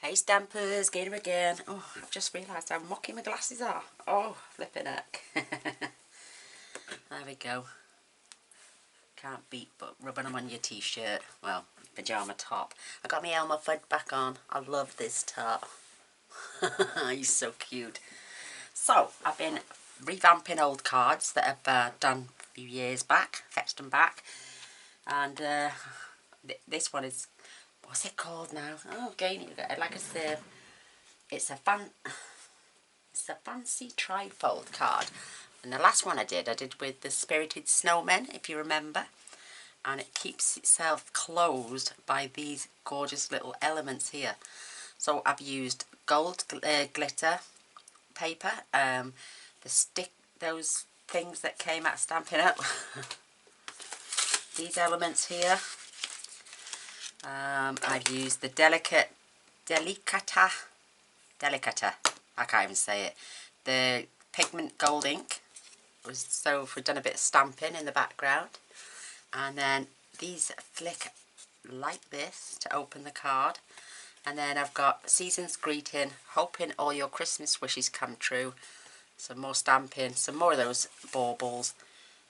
Hey Stampers, Gaynor again. Oh, I've just realised how mucky my glasses are. Oh, flipping heck. There we go. Can't beat but rubbing them on your t-shirt. Well, pyjama top. I got my Elmer Fudd back on. I love this top. He's so cute. So, I've been revamping old cards that I've done a few years back. Fetched them back. And this one is... What's it called now? Oh, Gaynor. Like I said, it's a fancy trifold card. And the last one I did with the Spirited Snowmen, if you remember. And it keeps itself closed by these gorgeous little elements here. So I've used gold glitter paper, those things that came out Stampin' Up. These elements here. I've used the Delicata, I can't even say it. The pigment gold ink. So we've done a bit of stamping in the background. And then these flick like this to open the card. And then I've got Season's Greeting, hoping all your Christmas wishes come true. Some more stamping, some more of those baubles.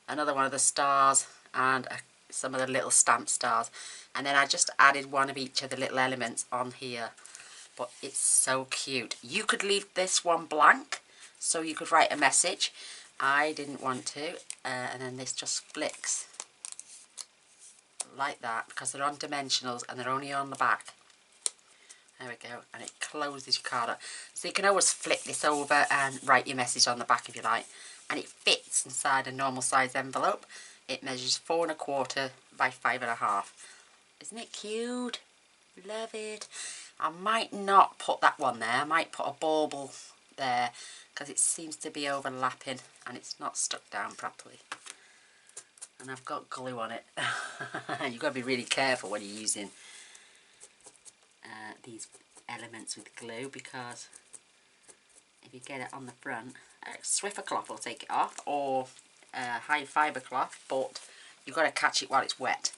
Another one of the stars and some of the little stamp stars. And then I just added one of each of the little elements on here. But it's so cute. You could leave this one blank, so you could write a message. I didn't want to. And then this just flicks like that, because they're on dimensionals and they're only on the back. There we go. And it closes your card up. So you can always flip this over and write your message on the back if you like. And it fits inside a normal size envelope. It measures 4 1/4 by 5 1/2. Isn't it cute? Love it. I might not put that one there. I might put a bauble there, because it seems to be overlapping and it's not stuck down properly. And I've got glue on it. You've got to be really careful when you're using these elements with glue, because if you get it on the front, Swiffer cloth will take it off, or high fibre cloth, but you've got to catch it while it's wet.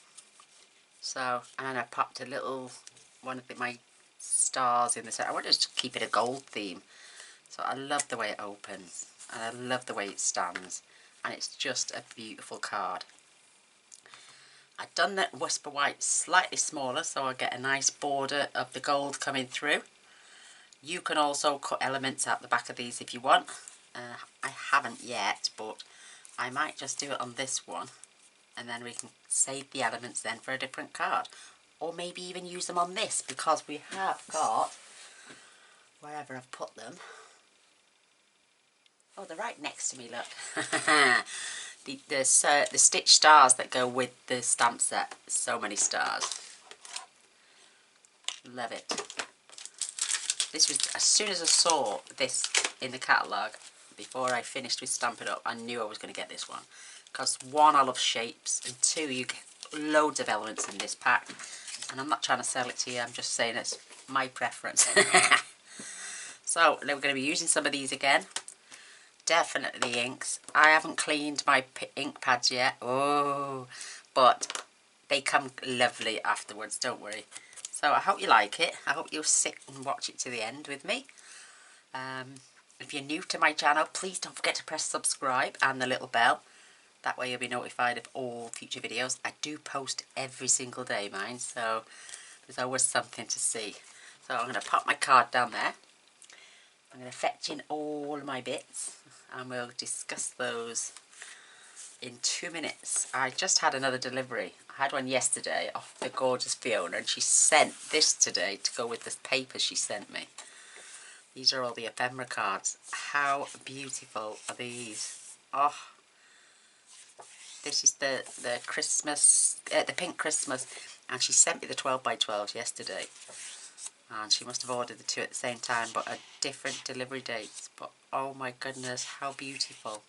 So, and I popped a little one of my stars in the set. I wanted to keep it a gold theme. So I love the way it opens, and I love the way it stands, and it's just a beautiful card. I've done that Whisper White slightly smaller, so I get a nice border of the gold coming through. You can also cut elements out the back of these if you want. I haven't yet, but I might just do it on this one, and then we can save the elements then for a different card. Or maybe even use them on this, because we have got, wherever I've put them, oh, they're right next to me, look. the stitch stars that go with the stamp set. So many stars. Love it. This was, as soon as I saw this in the catalogue, before I finished with Stampin' Up, I knew I was going to get this one. Because 1, I love shapes, and 2, you get loads of elements in this pack. And I'm not trying to sell it to you, I'm just saying it's my preference. So, we're going to be using some of these again. Definitely inks. I haven't cleaned my ink pads yet. Oh, but they come lovely afterwards, don't worry. So I hope you like it. I hope you'll sit and watch it to the end with me. If you're new to my channel, please don't forget to press subscribe and the little bell. That way you'll be notified of all future videos. I do post every single day, mine, so there's always something to see. So I'm going to pop my card down there. I'm going to fetch in all my bits, and we'll discuss those in 2 minutes. I just had another delivery. I had one yesterday off the gorgeous Fiona, and she sent this today to go with the paper she sent me. These are all the ephemera cards. How beautiful are these? Oh, this is the Christmas, the pink Christmas, and she sent me the 12 by 12 yesterday. And she must have ordered the 2 at the same time, but at different delivery dates. But oh my goodness, how beautiful.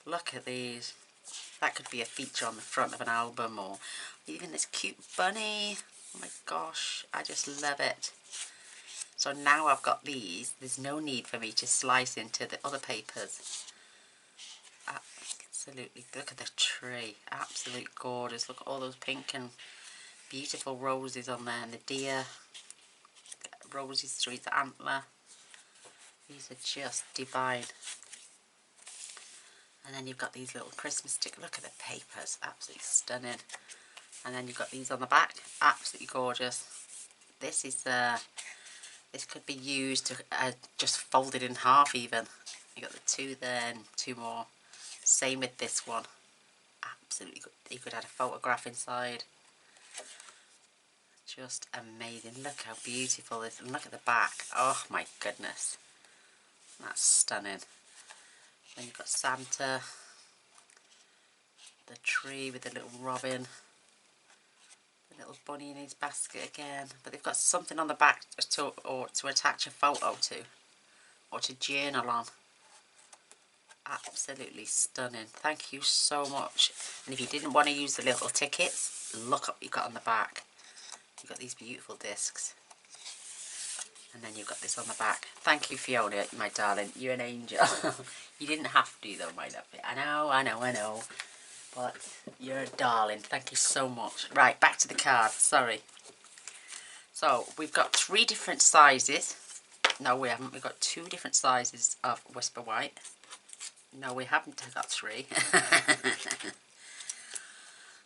Look at these. That could be a feature on the front of an album, or even this cute bunny. Oh my gosh, I just love it. So now I've got these, there's no need for me to slice into the other papers. Absolutely, look at the tree. Absolute gorgeous. Look at all those pink and beautiful roses on there, and the deer. roses through his antler. These are just divine. And then you've got these little Christmas stickers. Look at the papers, absolutely stunning. And then you've got these on the back, absolutely gorgeous. This is this could be used to just fold it in half even. You got the two there and two more. Same with this one. Absolutely good. You could add a photograph inside. Just amazing. Look how beautiful this is. And look at the back. Oh my goodness. That's stunning. Then you've got Santa. The tree with the little robin. The little bunny in his basket again. But they've got something on the back to attach a photo to. Or to journal on. Absolutely stunning. Thank you so much. And if you didn't want to use the little tickets, look what you've got on the back. You've got these beautiful discs. And then you've got this on the back. Thank you, Fiona, my darling. You're an angel. You didn't have to though, my love. I know. But you're a darling. Thank you so much. Right, back to the card. Sorry. So, we've got 3 different sizes. No, we haven't. We've got 2 different sizes of Whisper White. No, we haven't got 3.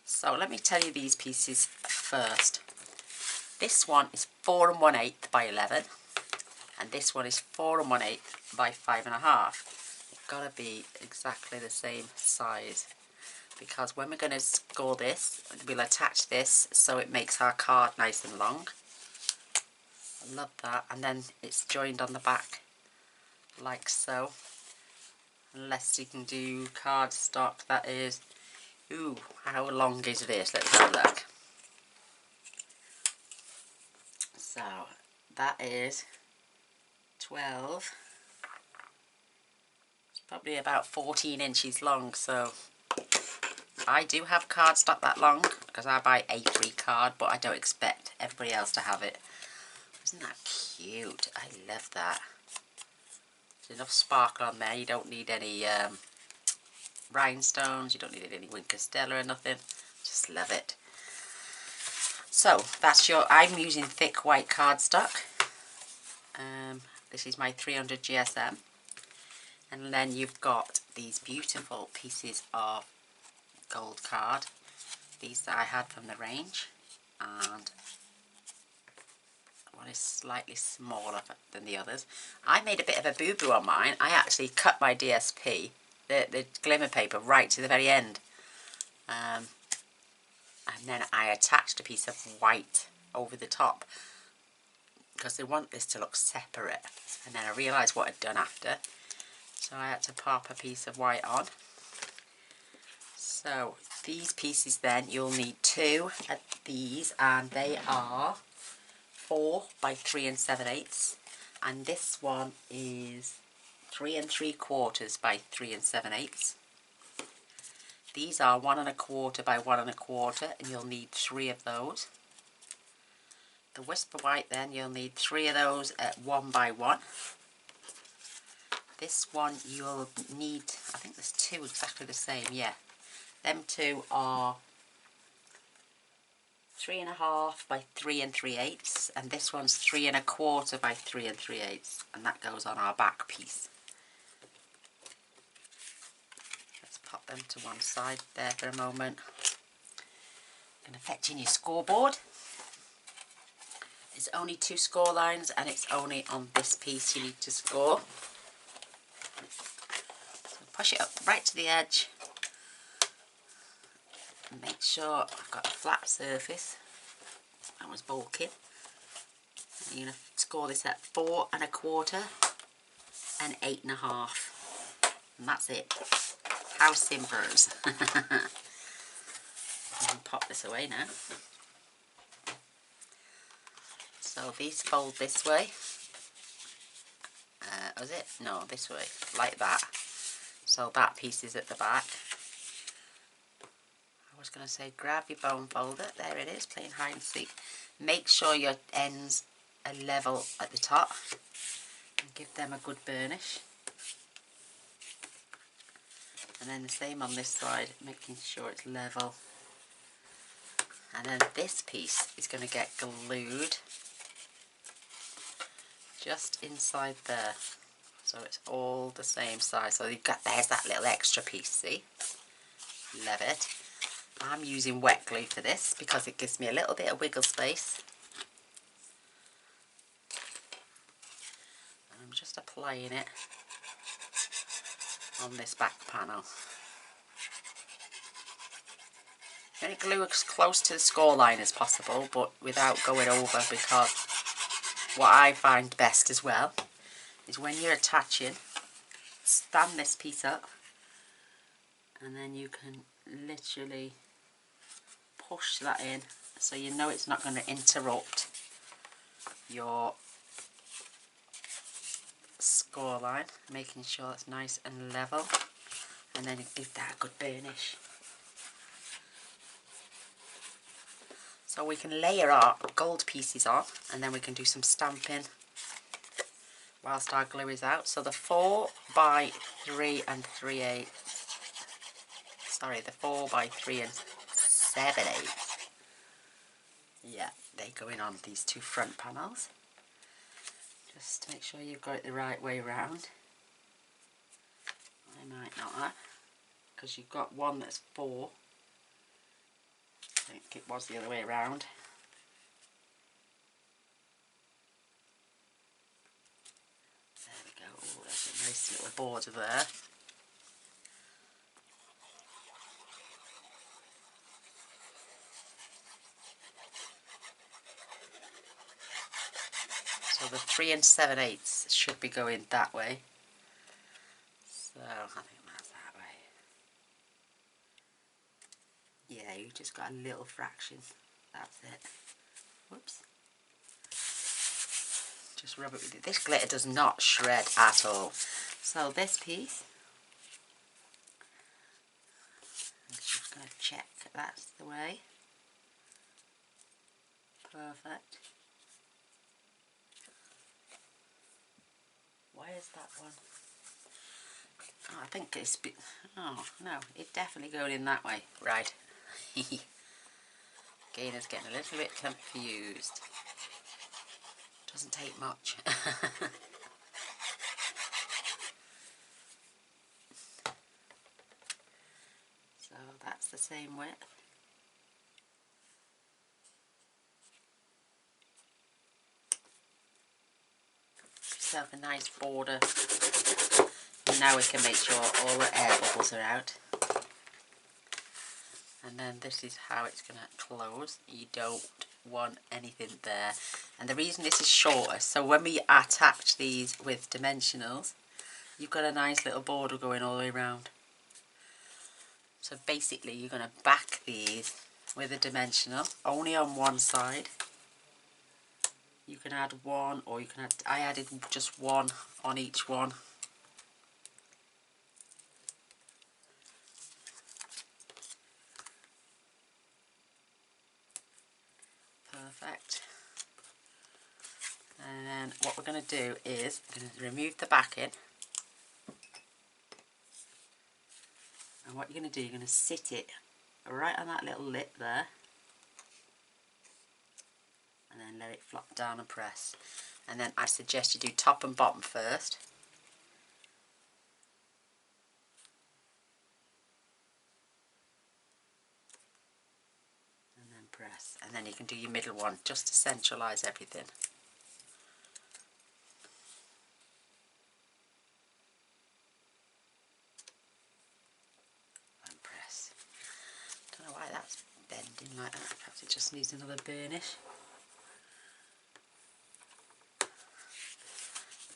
So let me tell you these pieces first. This one is 4 1/8 by 11, and this one is 4 1/8 by 5.5. It's got to be exactly the same size, because when we're going to score this, we'll attach this so it makes our card nice and long. I love that. And then it's joined on the back like so. Unless you can do cardstock that is, ooh, how long is this? Let's have a look. So that is 12, it's probably about 14 inches long. So I do have cardstock that long because I buy A3 card, but I don't expect everybody else to have it. Isn't that cute? I love that. There's enough sparkle on there. You don't need any rhinestones, you don't need any Winker Stella or nothing. Just love it. So that's I'm using thick white cardstock. This is my 300 GSM. And then you've got these beautiful pieces of gold card. These that I had from the range. And one is slightly smaller than the others. I made a bit of a boo-boo on mine. I actually cut my DSP, the glimmer paper, right to the very end. And then I attached a piece of white over the top, because they want this to look separate. And then I realised what I'd done after, so I had to pop a piece of white on. So these pieces, then you'll need 2 of these, and they are 4 by 3 7/8, and this one is 3 3/4 by 3 7/8. These are 1 1/4 by 1 1/4, and you'll need 3 of those. The Whisper White, then you'll need 3 of those at 1 by 1. This one you'll need, I think there's 2 exactly the same, yeah. Them 2 are 3 1/2 by 3 3/8, and this one's 3 1/4 by 3 3/8, and that goes on our back piece. Let's pop them to one side there for a moment. I'm going to fetch in your scoreboard. It's only 2 score lines, and it's only on this piece you need to score. So push it up right to the edge. And make sure I've got a flat surface. That was bulky. You're going to score this at 4 1/4 and 8 1/2. And that's it. How simple. I'll pop this away now. So these fold this way. Was it? No, this way. Like that. So that piece is at the back. I was going to say grab your bone folder. There it is, playing hide and seek. Make sure your ends are level at the top and give them a good burnish. And then the same on this side, making sure it's level. And then this piece is going to get glued just inside there, so it's all the same size. So you've got, there's that little extra piece, see? Love it. I'm using wet glue for this because it gives me a little bit of wiggle space. And I'm just applying it on this back panel. I'm going to glue as close to the score line as possible, but without going over, because what I find best as well is when you're attaching, stand this piece up and then you can literally push that in so you know it's not going to interrupt your score line, making sure it's nice and level, and then give that a good burnish. So we can layer our gold pieces on and then we can do some stamping whilst our glue is out. So the 4 by 3 and 3/8, sorry, the 4 by 3 and 7/8, yeah, they go in on these two front panels. Just to make sure you've got it the right way round. I might not have, because you've got one that's 4. I think it was the other way around. There we go. Oh, there's a nice little border there. So the 3 and 7/8 should be going that way. So I think that's that way. Yeah, you just got a little fraction. That's it. Whoops. Just rub it with it. This glitter does not shred at all. So this piece, I'm just going to check that's the way. Perfect. Why is that one? Oh, I think it's... Oh, no, it definitely going in that way. Right. Gaynor's getting a little bit confused. Doesn't take much. So that's the same width. Yourself a nice border. And now we can make sure all the air bubbles are out. And then this is how it's going to close. You don't want anything there. And the reason this is shorter, so when we attach these with dimensionals, you've got a nice little border going all the way around. So basically you're going to back these with a dimensional, only on one side. You can add one, or you can add, I added just one on each one. Perfect. And then what we're going to do is I'm going to remove the backing, and what you're going to do, you're going to sit it right on that little lip there, and then let it flop down and press. And then I suggest you do top and bottom first. And then press. And then you can do your middle one just to centralise everything. And press. Don't know why that's bending like that. Perhaps it just needs another burnish.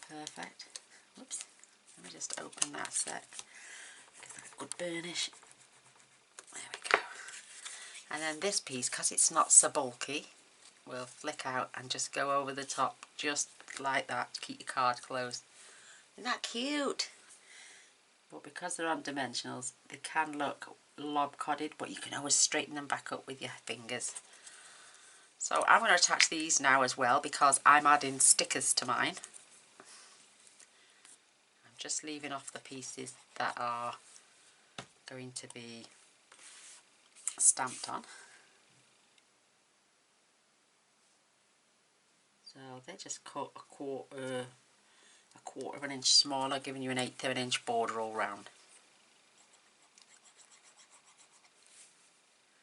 Perfect. Whoops. Let me just open that a sec. Give that a good burnish. There we go. And then this piece, because it's not so bulky, will flick out and just go over the top, just like that, to keep your card closed. Isn't that cute? But because they're on dimensionals, they can look lopsided, but you can always straighten them back up with your fingers. So I'm going to attach these now as well, because I'm adding stickers to mine. I'm just leaving off the pieces that are going to be stamped on. So they just cut a quarter of an inch smaller, giving you an 1/8 of an inch border all round.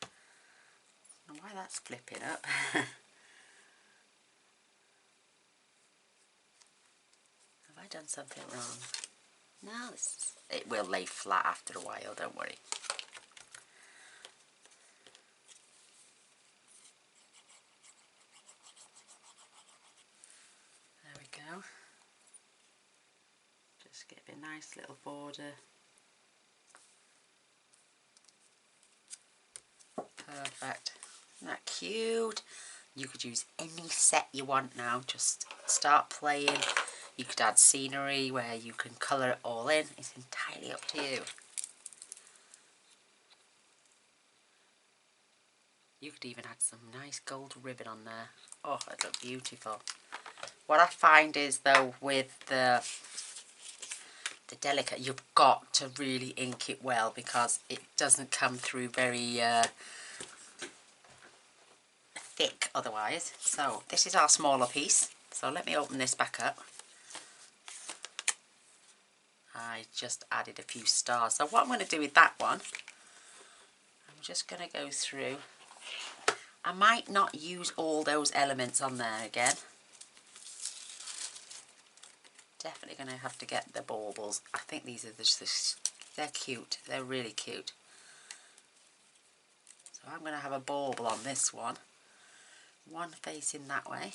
I don't know why that's flipping up. Have I done something wrong? No, it will lay flat after a while, don't worry. There we go. Just get a nice little border. Perfect. Isn't that cute? You could use any set you want now. Just start playing. You could add scenery where you can colour it all in. It's entirely up to you. You could even add some nice gold ribbon on there. Oh, it'd look beautiful. What I find is, though, with the delicate, you've got to really ink it well because it doesn't come through very thick otherwise. So this is our smaller piece. So let me open this back up. I just added a few stars. So what I'm going to do with that one, I'm just going to go through. I might not use all those elements on there again. Definitely going to have to get the baubles. I think these are just, they're cute. They're really cute. So I'm going to have a bauble on this one. One facing that way.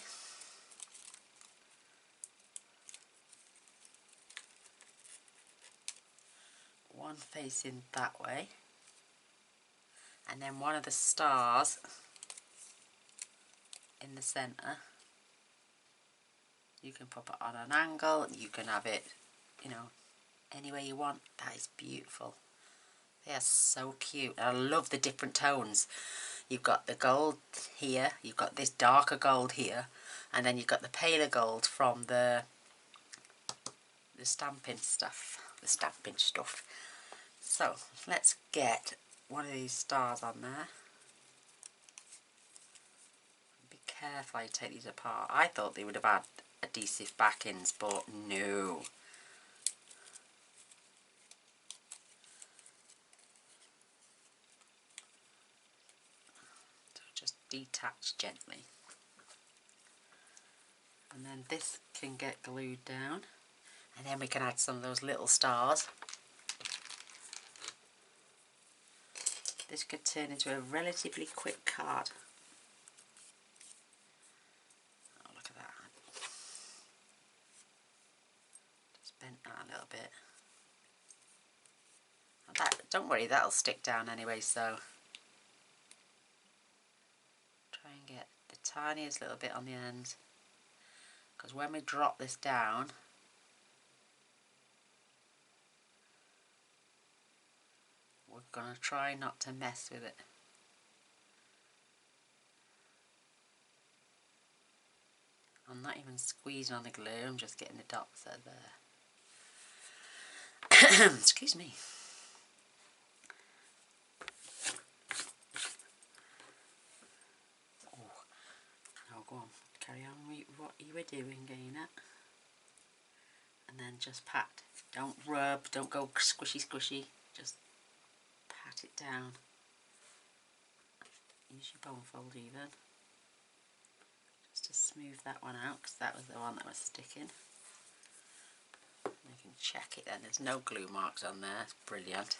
One facing that way. And then one of the stars in the centre. You can pop it on an angle, you can have it, you know, any way you want. That is beautiful. They are so cute. I love the different tones. You've got the gold here, you've got this darker gold here, and then you've got the paler gold from the Stampin stuff. So let's get one of these stars on there. Be careful how you take these apart. I thought they would have had adhesive backings, but no. So just detach gently. And then this can get glued down. And then we can add some of those little stars. This could turn into a relatively quick card. Oh, look at that. Just bent that a little bit. Don't worry, that'll stick down anyway, so try and get the tiniest little bit on the end, because when we drop this down, we're going to try not to mess with it. I'm not even squeezing on the glue, I'm just getting the dots that are there. Excuse me. Oh, go on, carry on with what you were doing, Gaynor. And then just pat. Don't rub, don't go squishy squishy, just pat it down. Use your bone fold even. Just to smooth that one out, because that was the one that was sticking. You can check it then, there's no glue marks on there, it's brilliant.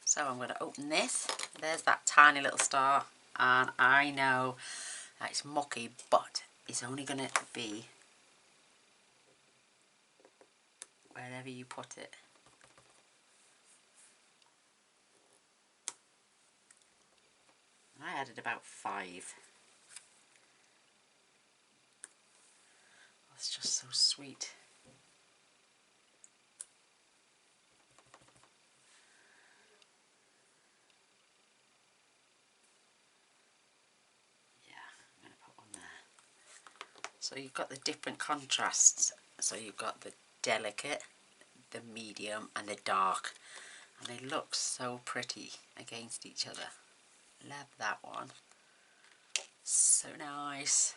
So I'm going to open this. There's that tiny little star, and I know that it's mucky, but it's only going to be wherever you put it. I added about 5. That's just so sweet. Yeah, I'm going to put one there. So you've got the different contrasts. So you've got the delicate, the medium and the dark. And they look so pretty against each other. Love that one. So nice.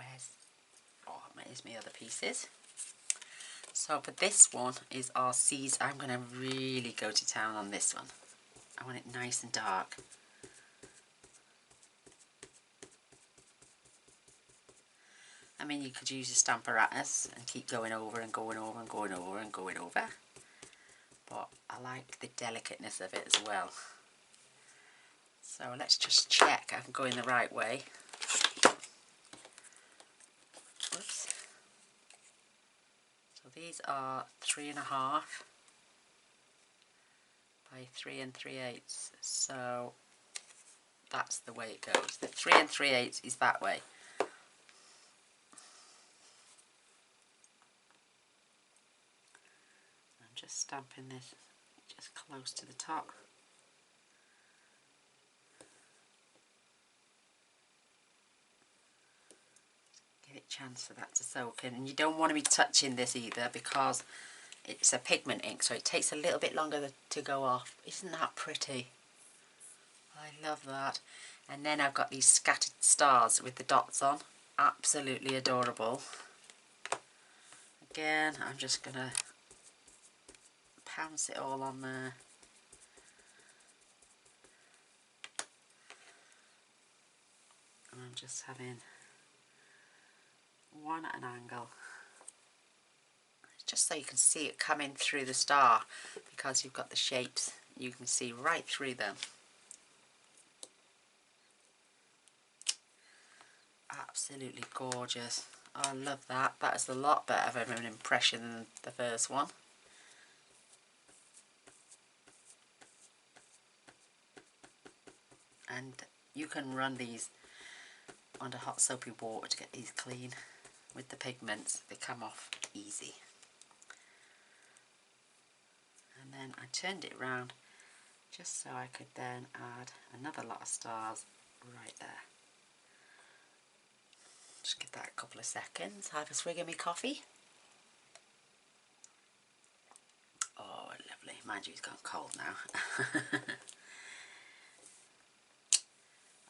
here's my other pieces. So for this one is our C's. I'm going to really go to town on this one. I want it nice and dark. I mean, you could use a stamp apparatus and keep going over and going over and going over and going over. But I like the delicateness of it as well. So let's just check I'm going the right way. Oops. So these are 3.5 by 3 3/8. So that's the way it goes. The 3 3/8 is that way. I'm just stamping this just close to the top. Give it a chance for that to soak in. And you don't want to be touching this either because it's a pigment ink, so it takes a little bit longer to go off. Isn't that pretty? I love that. And then I've got these scattered stars with the dots on. Absolutely adorable. Again, I'm just going to pounce it all on there. And I'm just having one at an angle. Just so you can see it coming through the star, because you've got the shapes. You can see right through them. Absolutely gorgeous. I love that. That is a lot better of an impression than the first one. And you can run these under hot soapy water to get these clean. With the pigments, they come off easy. And then I turned it round just so I could then add another lot of stars right there. Just give that a couple of seconds. Have a swig of my coffee. Oh, lovely. Mind you, it's gone cold now.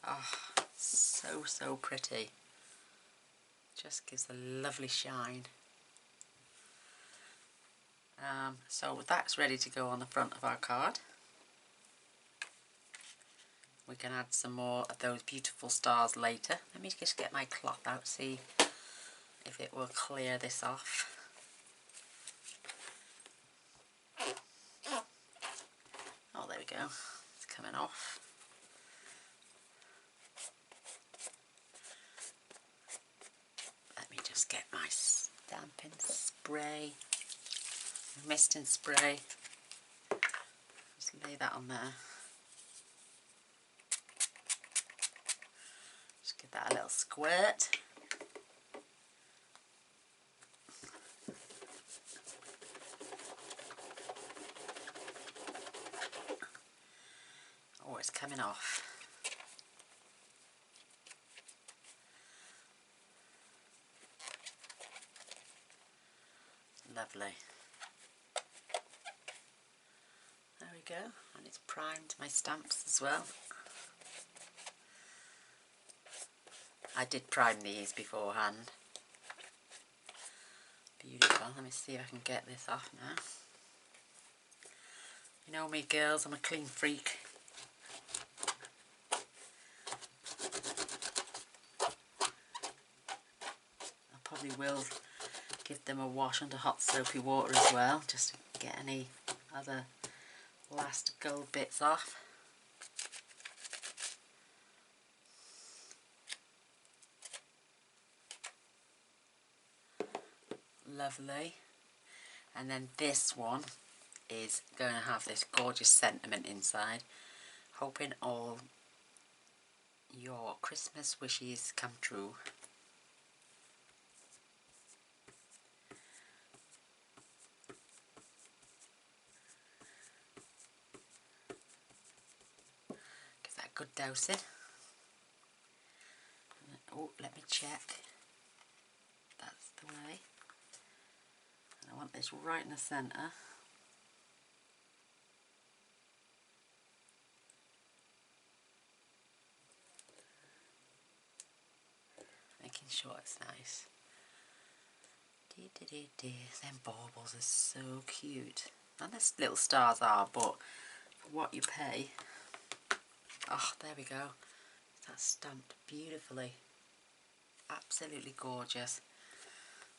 Oh, so pretty. Just gives a lovely shine. So that's ready to go on the front of our card. We can add some more of those beautiful stars later. Let me just get my cloth out, see if it will clear this off. Oh, there we go. It's coming off. Let me just get my Stampin' spray, mist and spray. Just lay that on there. Just give that a little squirt. Oh, it's coming off. Lovely. There we go, and it's primed my stamps as well. I did prime these beforehand. Beautiful. Let me see if I can get this off now. You know me girls, I'm a clean freak. I probably will give them a wash under hot soapy water as well, just to get any other last gold bits off. Lovely. And then this one is going to have this gorgeous sentiment inside, hoping all your Christmas wishes come true. Give that a good dousing. Oh, let me check. That's the way. And I want this right in the centre. Making sure it's nice. Them baubles are so cute. And the little stars are, but for what you pay. Oh, there we go. That's stamped beautifully. Absolutely gorgeous.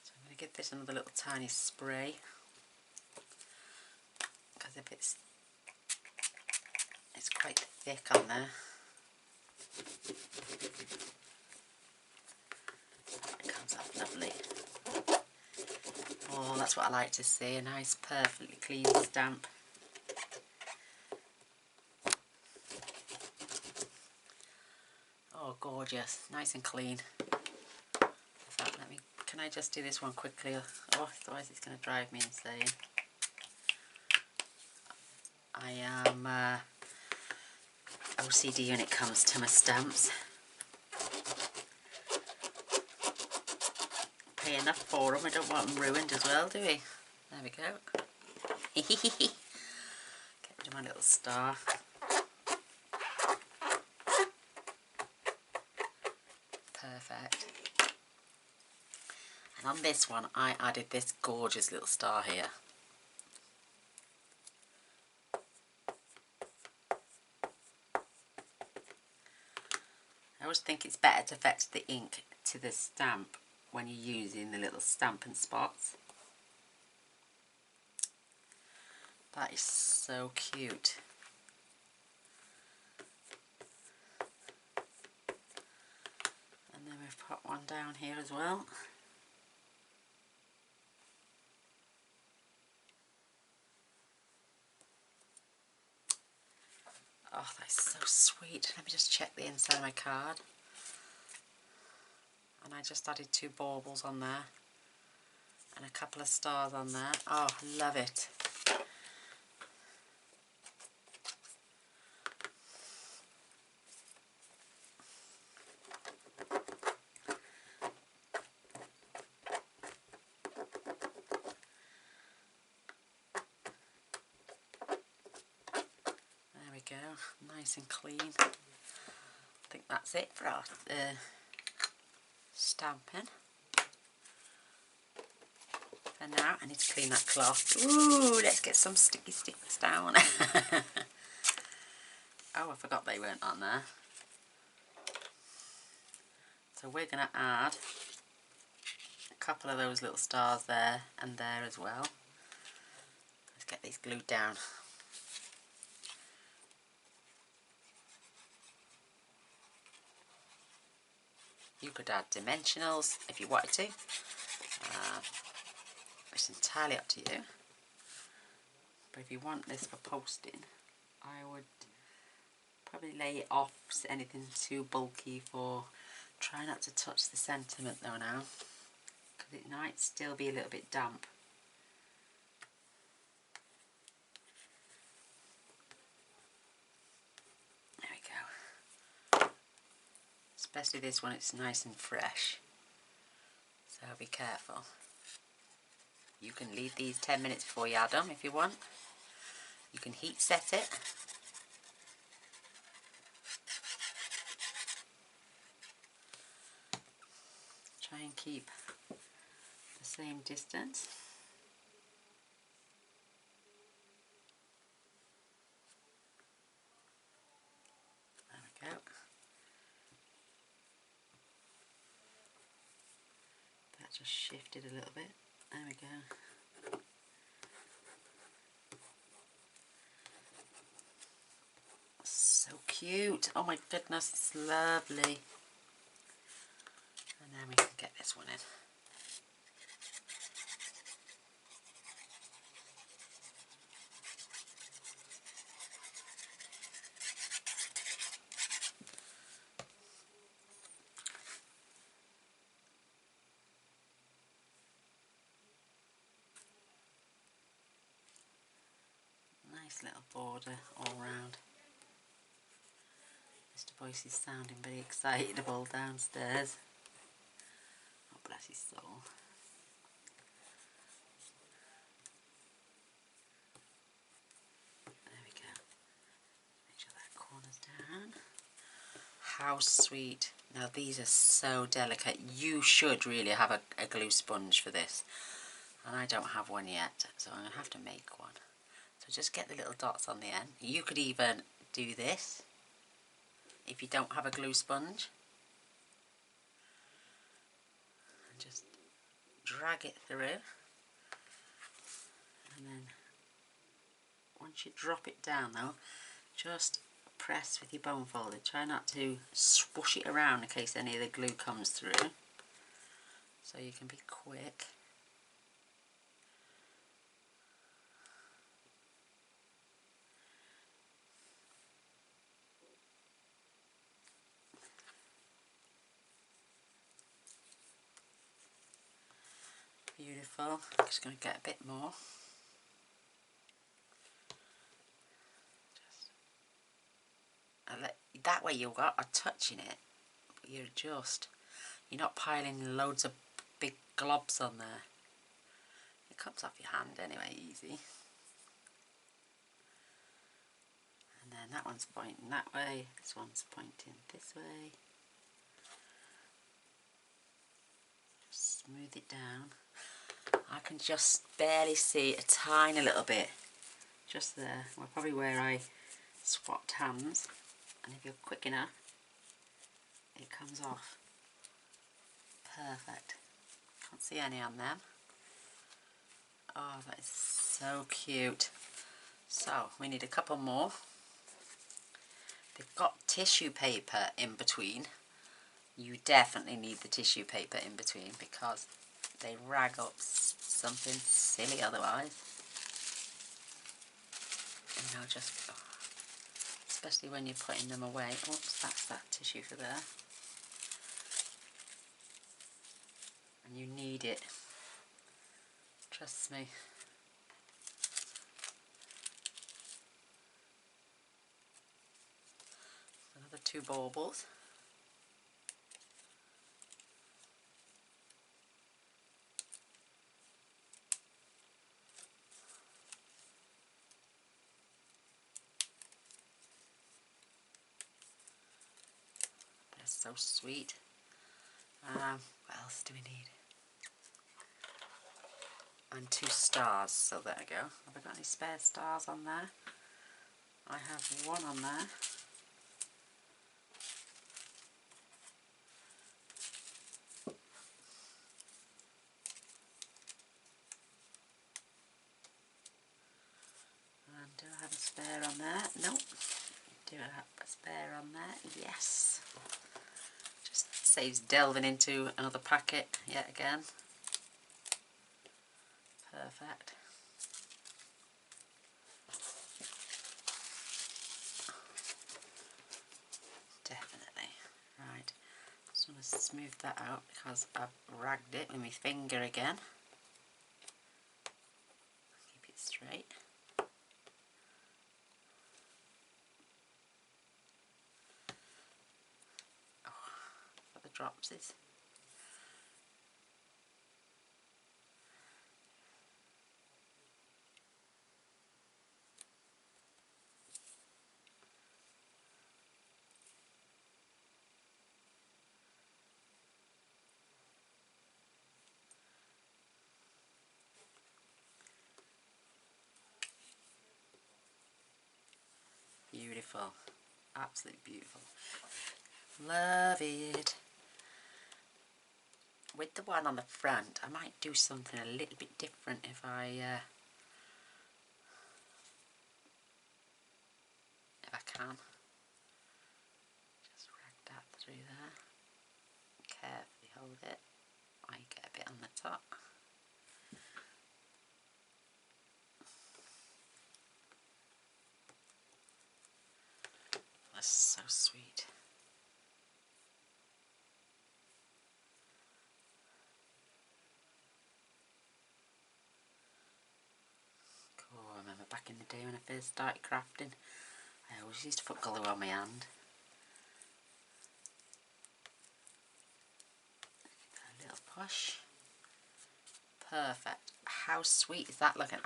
So I'm going to give this another little tiny spray. Because if it's quite thick on there. It comes out lovely. Oh, that's what I like to see, a nice perfectly clean stamp. Oh, gorgeous, nice and clean. In fact, can I just do this one quickly? Oh, otherwise it's going to drive me insane. I am OCD when it comes to my stamps. Pay enough for them, we don't want them ruined as well, do we? There we go. Get rid of my little star. Perfect. And on this one I added this gorgeous little star here. I always think it's better to fetch the ink to the stamp when you're using the little Stampin' spots. That is so cute. And then we've put one down here as well. Oh, that's so sweet. Let me just check the inside of my card. And I just added 2 baubles on there. And a couple of stars on there. Oh, love it. There we go, nice and clean. I think that's it for our stamping. And now I need to clean that cloth. Ooh, let's get some sticky sticks down. Oh, I forgot they weren't on there. So we're going to add a couple of those little stars there and there as well. Let's get these glued down. You could add dimensionals if you wanted to. It's entirely up to you. But if you want this for posting, I would probably lay it off anything too bulky for. Try not to touch the sentiment though now, because it might still be a little bit damp. There we go. Especially this one, it's nice and fresh. So be careful. You can leave these 10 minutes before you add them if you want. You can heat set it. Try and keep the same distance. There we go. That just shifted a little bit. There we go. So cute. Oh my goodness, it's lovely. And then we can get this one in. Nice little border all round. Mr. Boyce is sounding very excitable downstairs. Oh, bless his soul. There we go. Make sure that corner's down. How sweet. Now these are so delicate. You should really have a glue sponge for this. And I don't have one yet, so I'm going to have to make one. So just get the little dots on the end. You could even do this if you don't have a glue sponge. And just drag it through. And then once you drop it down though, just press with your bone folder. Try not to swoosh it around in case any of the glue comes through. So you can be quick. Beautiful. I'm just going to get a bit more. That way you've got a touch in it, but you're not piling loads of big globs on there. It comes off your hand anyway, easy. And then that one's pointing that way, this one's pointing this way. Just smooth it down. I can just barely see a tiny little bit, just there, well, probably where I swapped hands. And if you're quick enough, it comes off. Perfect. Can't see any on them. Oh, that is so cute. So we need a couple more. They've got tissue paper in between. You definitely need the tissue paper in between because they rag up something silly otherwise. And now just, especially when you're putting them away. Oops, that's that tissue for there. And you need it. Trust me. Another 2 baubles. They're so sweet. What else do we need? And 2 stars, so there we go. Have I got any spare stars on there? I have one on there. And do I have a spare on there? Nope. Do I have a spare on there? Yes. Just saves delving into another packet yet again. Perfect. Definitely. Right. Just want to smooth that out because I've ragged it with my finger again. Keep it straight. Oh, got the dropsies. Beautiful. Absolutely beautiful. Love it. With the one on the front, I might do something a little bit different if I can. Just rag that through there. Carefully hold it. I get a bit on the top. That's so sweet. Cool. I remember back in the day when I first started crafting, I always used to put glue on my hand. A little push. Perfect. How sweet is that looking?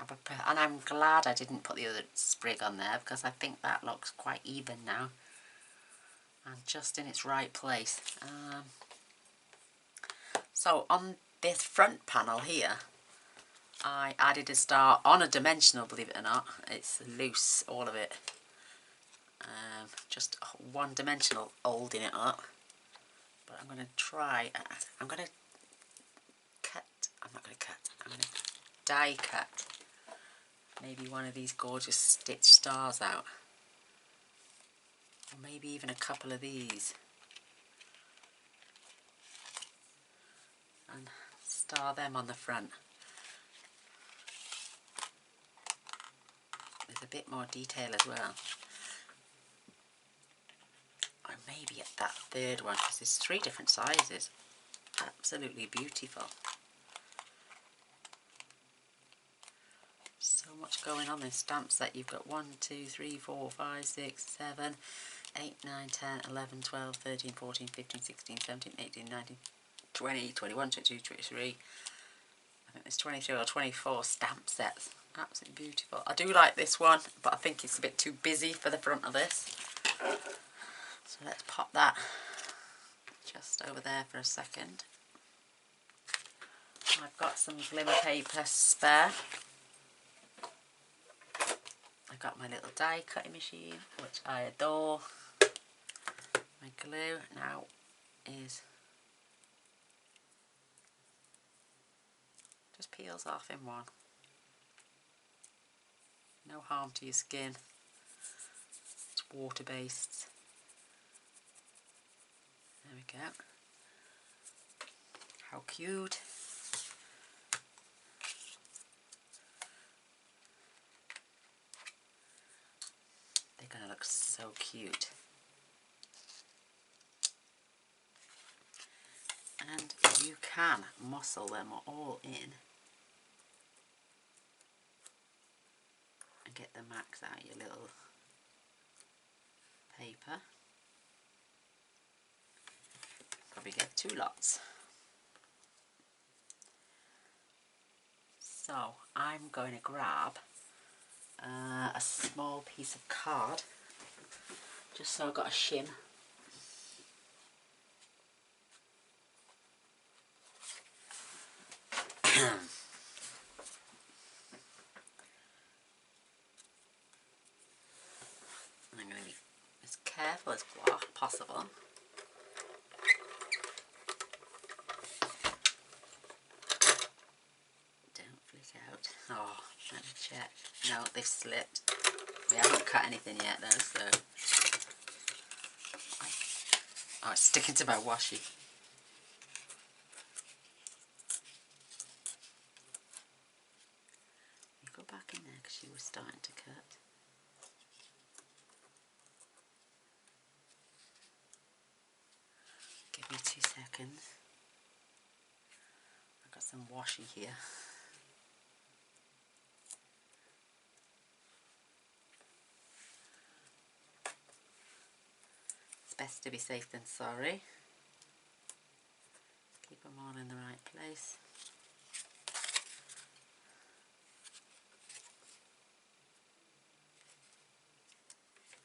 And I'm glad I didn't put the other sprig on there because I think that looks quite even now. and just in its right place. So on this front panel here, I added a star on a dimensional, believe it or not. It's loose, all of it. Just one dimensional holding it up. But I'm going to try, I'm going to cut, I'm not going to cut, I'm going to die cut maybe one of these gorgeous stitch stars out. Or maybe even a couple of these. And star them on the front. With a bit more detail as well. Or maybe at that third one, because there's 3 different sizes. Absolutely beautiful. So much going on in stamp set. You've got 1, 2, 3, 4, 5, 6, 7, 8, 9, 10, 11, 12, 13, 14, 15, 16, 17, 18, 19, 20, 21, 22, 23. I think there's 23 or 24 stamp sets. Absolutely beautiful. I do like this one, but I think it's a bit too busy for the front of this. So let's pop that just over there for a second. I've got some glimmer paper spare. I've got my little die cutting machine, which I adore. My glue now is just peels off in one. No harm to your skin. It's water based. There we go. How cute. They're going to look so cute. And you can muscle them all in and get the max out of your little paper. Probably get 2 lots. So I'm going to grab a small piece of card, just so I've got a shim. I'm going to be as careful as possible. Don't flick out. Oh, let me check. No, they've slipped. We haven't cut anything yet though, so... Oh, it's sticking to my washi. You go back in there because you were starting to cut. Give me 2 seconds. I've got some washi here. It's best to be safe than sorry. Keep them all in the right place.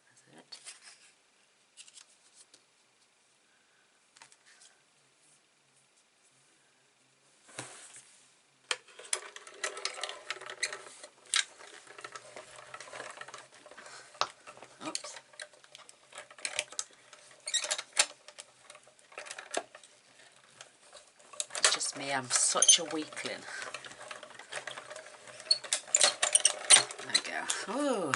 That's it. Oops. It's just me, I'm such a weakling. There we go. Ooh.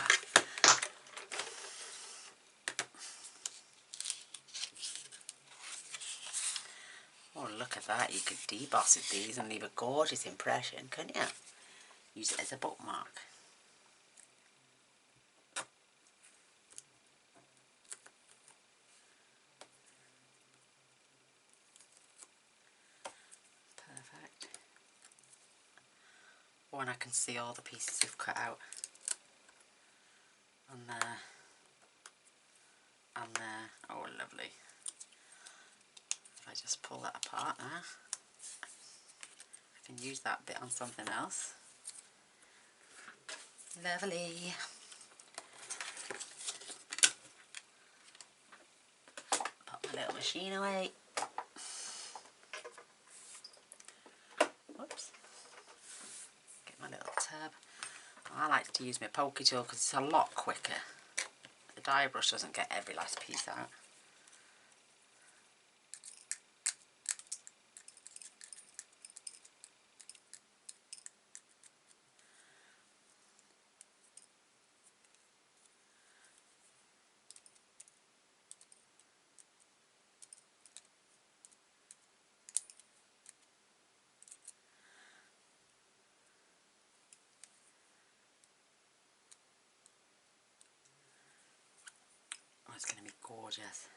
Oh, look at that. You could deboss with these and leave a gorgeous impression, couldn't you? Use it as a bookmark. Perfect. Oh, and I can see all the pieces you've cut out. And there. And there. Oh, lovely. If I just pull that apart now, I can use that bit on something else. Lovely. little machine away. Whoops. Get my little tab. I like to use my pokey tool because it's a lot quicker. The die brush doesn't get every last piece out. Oh, it's going to be gorgeous.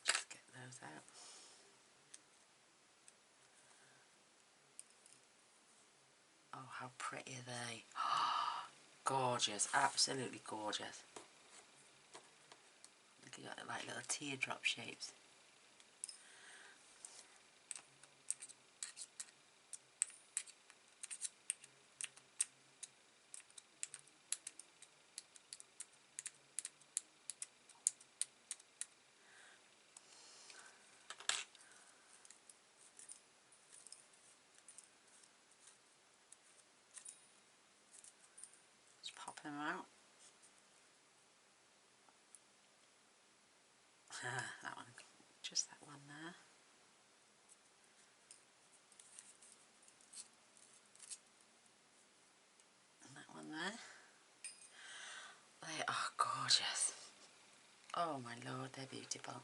Just get those out. Oh, how pretty are they? Gorgeous, absolutely gorgeous. Look, you got like little teardrop shapes. Just pop them out. That one, just that one there. And that one there. They are gorgeous. Oh my lord, they're beautiful.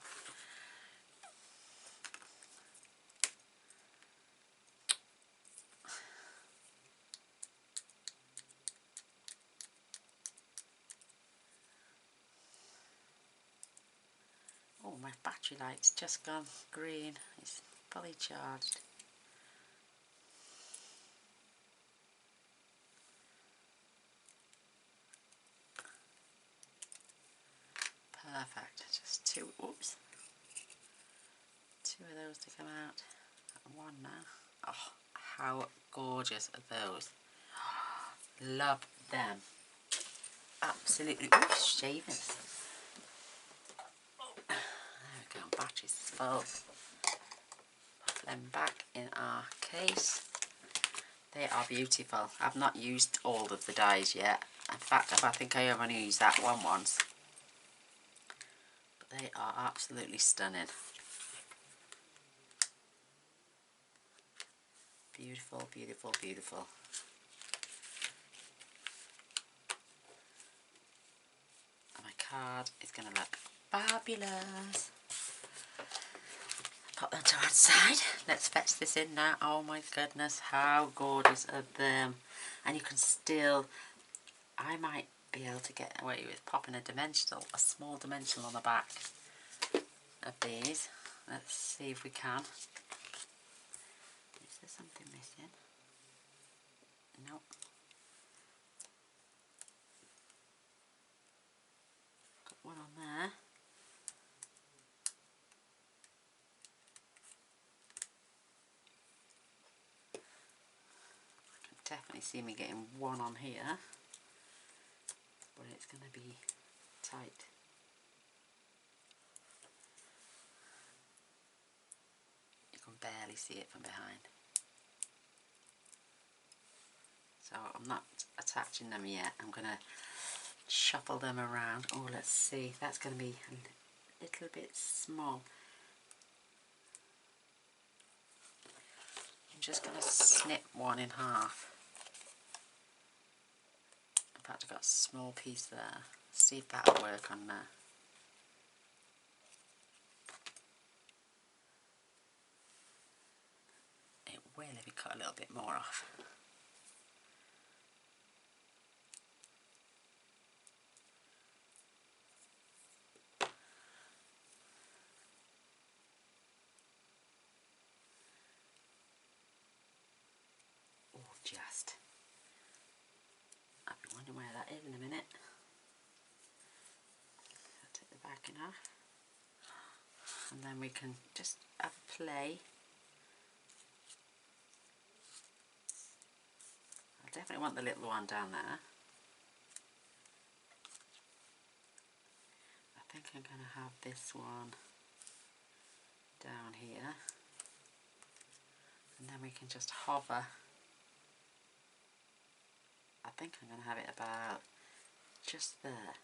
Oh, my battery light's just gone green. It's fully charged. Perfect. Just two, oops. Two of those to come out. And one now. Oh, how gorgeous are those. Love them. Absolutely. Ooh, shavings. There we go. Battery's full. Put them back in our case. They are beautiful. I've not used all of the dies yet. In fact, I think I only used that one once. But they are absolutely stunning. Beautiful, beautiful, beautiful. And my card is going to look fabulous. Pop that to one side. Let's fetch this in now. Oh my goodness, how gorgeous are them. And you can still, I might be able to get away with popping a small dimensional on the back of these. Let's see if we can. Is there something missing? Nope. Got one on there. I can definitely see me getting one on here, but it's going to be tight. You can barely see it from behind. So I'm not attaching them yet. I'm going to shuffle them around. Oh, let's see. That's going to be a little bit small. I'm just going to snip one in half. In fact, I've got a small piece there. See if that'll work on there. It will if you cut a little bit more off. Just. I'll be wondering where that is in a minute. I'll take the backing off. And then we can just have a play. I definitely want the little one down there. I think I'm going to have this one down here, and then we can just hover. I think I'm going to have it about just there.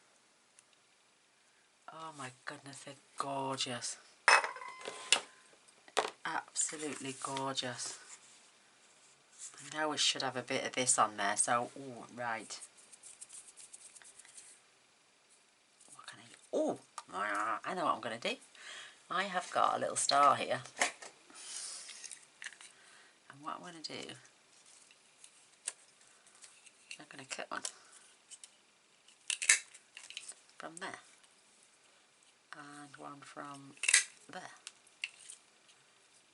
Oh my goodness, they're gorgeous. Absolutely gorgeous. I know we should have a bit of this on there, so, ooh, right. What can I, ooh, I know what I'm going to do. I have got a little star here. And what I'm going to do, I'm going to cut one from there. And one from there.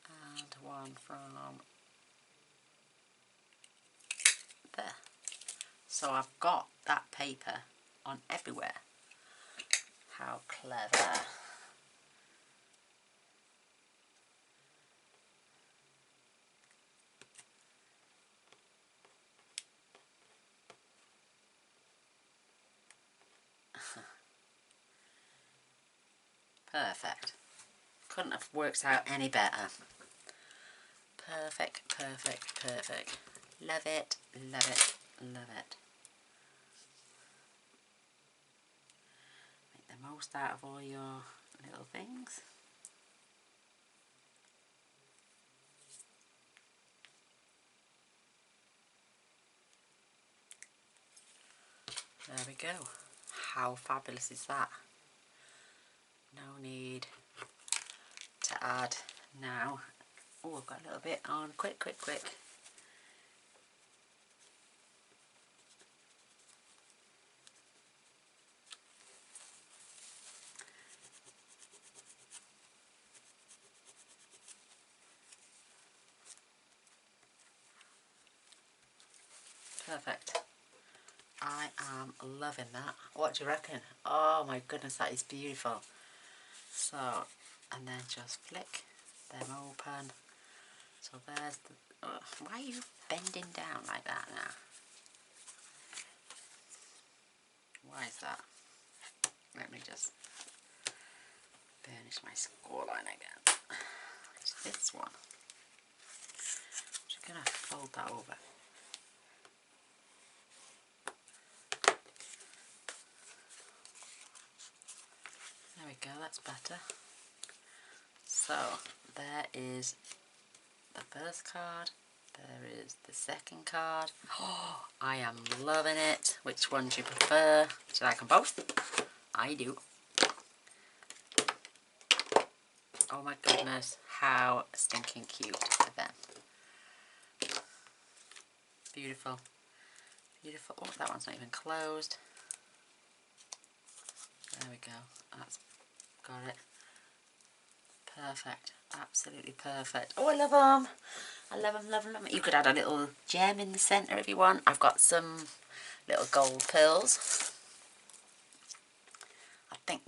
And one from there. So I've got that paper on everywhere. How clever. Perfect. Couldn't have worked out any better. Perfect, perfect, perfect. Love it, love it, love it. Make the most out of all your little things. There we go. How fabulous is that? No need to add now. Oh, I've got a little bit on. Quick, quick, quick. Perfect. I am loving that. What do you reckon? Oh my goodness, that is beautiful. So, and then just flick them open. So there's the... Oh, why are you bending down like that now? Why is that? Let me just burnish my scoreline again. It's this one. I'm just going to fold that over. There we go, that's better. So, there is the first card. There is the second card. Oh, I am loving it. Which one do you prefer? Do you like them both? I do. Oh my goodness, how stinking cute are them. Beautiful. Beautiful. Oh, that one's not even closed. There we go. That's got it. Perfect. Absolutely perfect. Oh, I love them. I love them, love them, love them. You could add a little gem in the centre if you want. I've got some little gold pearls. I think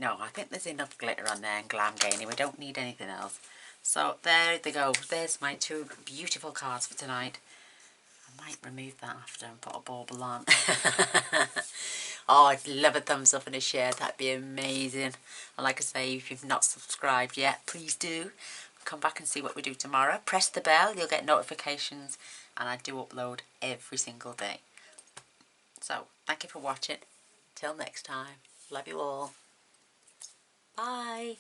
there's enough glitter on there and I'm Gaynor. We don't need anything else. So there they go. There's my two beautiful cards for tonight. I might remove that after and put a bauble on. Oh, I'd love a thumbs up and a share. That'd be amazing. And like I say, if you've not subscribed yet, please do. Come back and see what we do tomorrow. Press the bell. You'll get notifications. And I do upload every single day. So, thank you for watching. Till next time. Love you all. Bye.